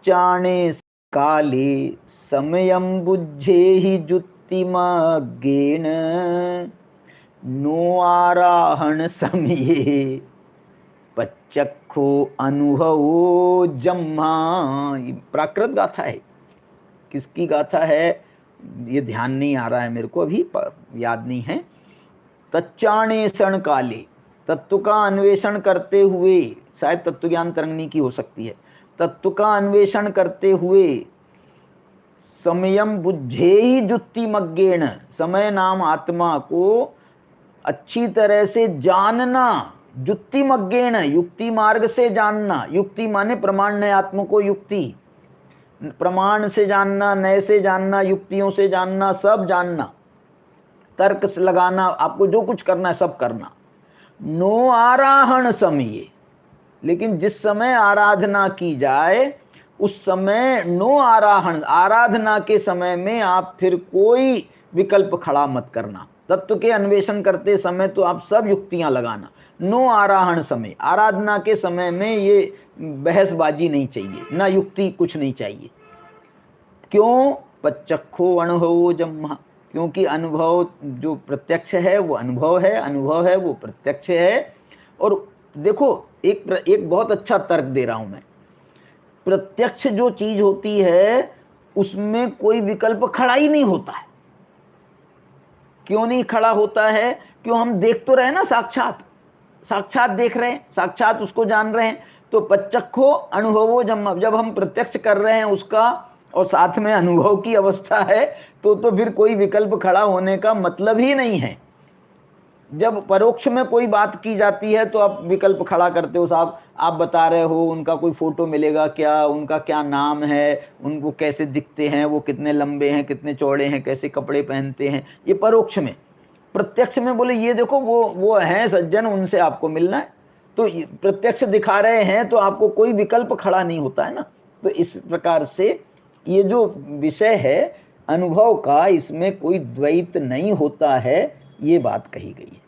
तच्चाणे काले समयं बुद्धेहि जुत्तिमग्गेन नो आराहण समये पच्चखो अनुभवो जम्हा। प्राकृत गाथा है। किसकी गाथा है ये ध्यान नहीं आ रहा है मेरे को, अभी याद नहीं है। तच्चाणेषण काले, तत्व का अन्वेषण करते हुए, शायद तत्व ज्ञान तरंगनी की हो सकती है। तत्व का अन्वेषण करते हुए समयम बुद्धेहि जुत्तिमग्गेन, समय नाम आत्मा को अच्छी तरह से जानना, जुत्तिमग्गेन युक्ति मार्ग से जानना। युक्ति माने प्रमाण नय आत्मा को युक्ति, प्रमाण से जानना, नए से जानना, युक्तियों से जानना, सब जानना, तर्क से लगाना, आपको जो कुछ करना है सब करना। नो आराहण समय, लेकिन जिस समय आराधना की जाए उस समय नो आराहण, आराधना के समय में आप फिर कोई विकल्प खड़ा मत करना। तत्व के अन्वेषण करते समय तो आप सब युक्तियां लगाना। नो आराहण समय, आराधना के समय में ये बहसबाजी नहीं चाहिए, ना युक्ति कुछ नहीं चाहिए। क्यों? पच्चखो अनुभवो जम्हा, क्योंकि अनुभव जो प्रत्यक्ष है वो अनुभव है, अनुभव है वो प्रत्यक्ष है। और देखो एक बहुत अच्छा तर्क दे रहा हूं मैं। प्रत्यक्ष जो चीज होती है उसमें कोई विकल्प खड़ा ही नहीं होता है। क्यों नहीं खड़ा होता है? क्यों? हम देख तो रहे ना, साक्षात साक्षात देख रहे हैं, साक्षात उसको जान रहे हैं। तो पच्चखो अनुभवो जम्मा, जब हम प्रत्यक्ष कर रहे हैं उसका और साथ में अनुभव की अवस्था है तो फिर कोई विकल्प खड़ा होने का मतलब ही नहीं है। जब परोक्ष में कोई बात की जाती है तो आप विकल्प खड़ा करते हो, साहब आप बता रहे हो उनका कोई फोटो मिलेगा क्या, उनका क्या नाम है, उनको कैसे दिखते हैं, वो कितने लंबे हैं, कितने चौड़े हैं, कैसे कपड़े पहनते हैं, ये परोक्ष में। प्रत्यक्ष में बोले ये देखो वो हैं सज्जन, उनसे आपको मिलना है। तो प्रत्यक्ष दिखा रहे हैं तो आपको कोई विकल्प खड़ा नहीं होता है ना। तो इस प्रकार से ये जो विषय है अनुभव का, इसमें कोई द्वैत नहीं होता है, ये बात कही गई है।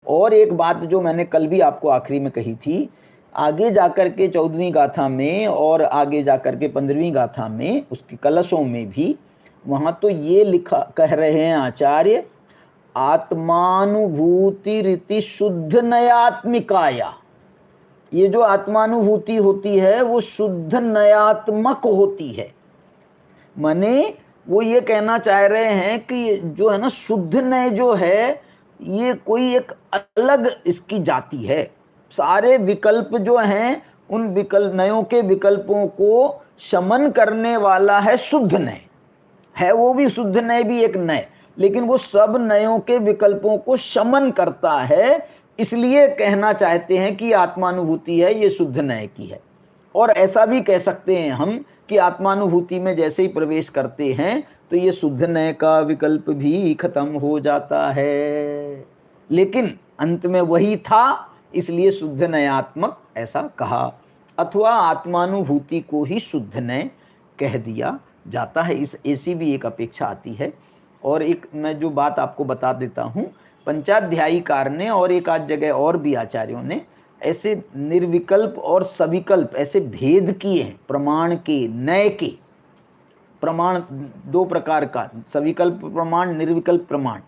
और एक बात जो मैंने कल भी आपको आखिरी में कही थी, आगे जाकर के 14वीं गाथा में और आगे जाकर के 15वीं गाथा में उसके कलशों में भी, वहां तो ये लिखा कह रहे हैं आचार्य, आत्मानुभूति रीति शुद्ध नयात्मिकाया। ये जो आत्मानुभूति होती है वो शुद्ध नयात्मक होती है। माने वो ये कहना चाह रहे हैं कि जो है ना शुद्ध नय जो है ये कोई एक अलग इसकी जाति है। सारे विकल्प जो हैं उन विकल्प नयों के विकल्पों को शमन करने वाला है शुद्ध नय है। वो भी शुद्ध नय भी एक नय, लेकिन वो सब नयों के विकल्पों को शमन करता है। इसलिए कहना चाहते हैं कि आत्मानुभूति है ये शुद्ध नय की है। और ऐसा भी कह सकते हैं हम कि आत्मानुभूति में जैसे ही प्रवेश करते हैं तो ये शुद्ध नय का विकल्प भी खत्म हो जाता है, लेकिन अंत में वही था, इसलिए शुद्ध नयात्मक ऐसा कहा। अथवा आत्मानुभूति को ही शुद्ध नय कह दिया जाता है। इस ऐसी भी एक अपेक्षा आती है। और एक मैं जो बात आपको बता देता हूँ, पंचाध्यायीकार ने और एक आध जगह और भी आचार्यों ने ऐसे निर्विकल्प और सविकल्प ऐसे भेद किए हैं प्रमाण के, नय के। प्रमाण दो प्रकार का, सविकल्प प्रमाण, निर्विकल्प प्रमाण।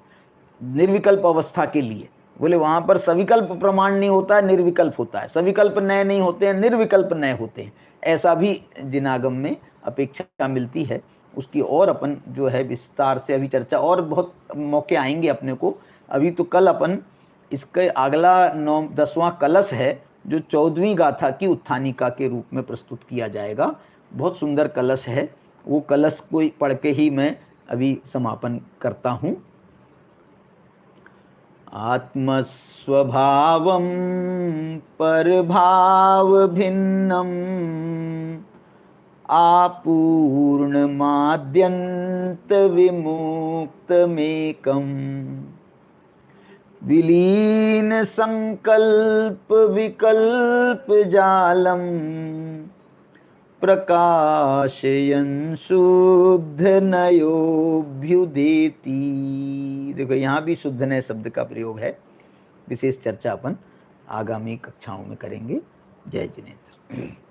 निर्विकल्प अवस्था के लिए बोले वहां पर सविकल्प प्रमाण नहीं होता है, निर्विकल्प होता है। सविकल्प नय नहीं होते हैं, निर्विकल्प नय होते हैं। ऐसा भी जिनागम में अपेक्षा मिलती है। उसकी और अपन जो है विस्तार से अभी चर्चा, और बहुत मौके आएंगे अपने को। अभी तो कल अपन इसके अगला 10वां कलश है जो 14वीं गाथा की उत्थानिका के रूप में प्रस्तुत किया जाएगा। बहुत सुंदर कलश है, वो कलश को पढ़ के ही मैं अभी समापन करता हूँ। आत्मस्वभावं परभाव भिन्नम आपूर्णमाद्यन्त विमुक्तमेकम् विलीन संकल्प विकल्प जालम प्रकाशयन् शुद्ध नयोभ्युदेति। देखो यहाँ भी शुद्ध नय शब्द का प्रयोग है। विशेष चर्चा अपन आगामी कक्षाओं में करेंगे। जय जिनेन्द्र।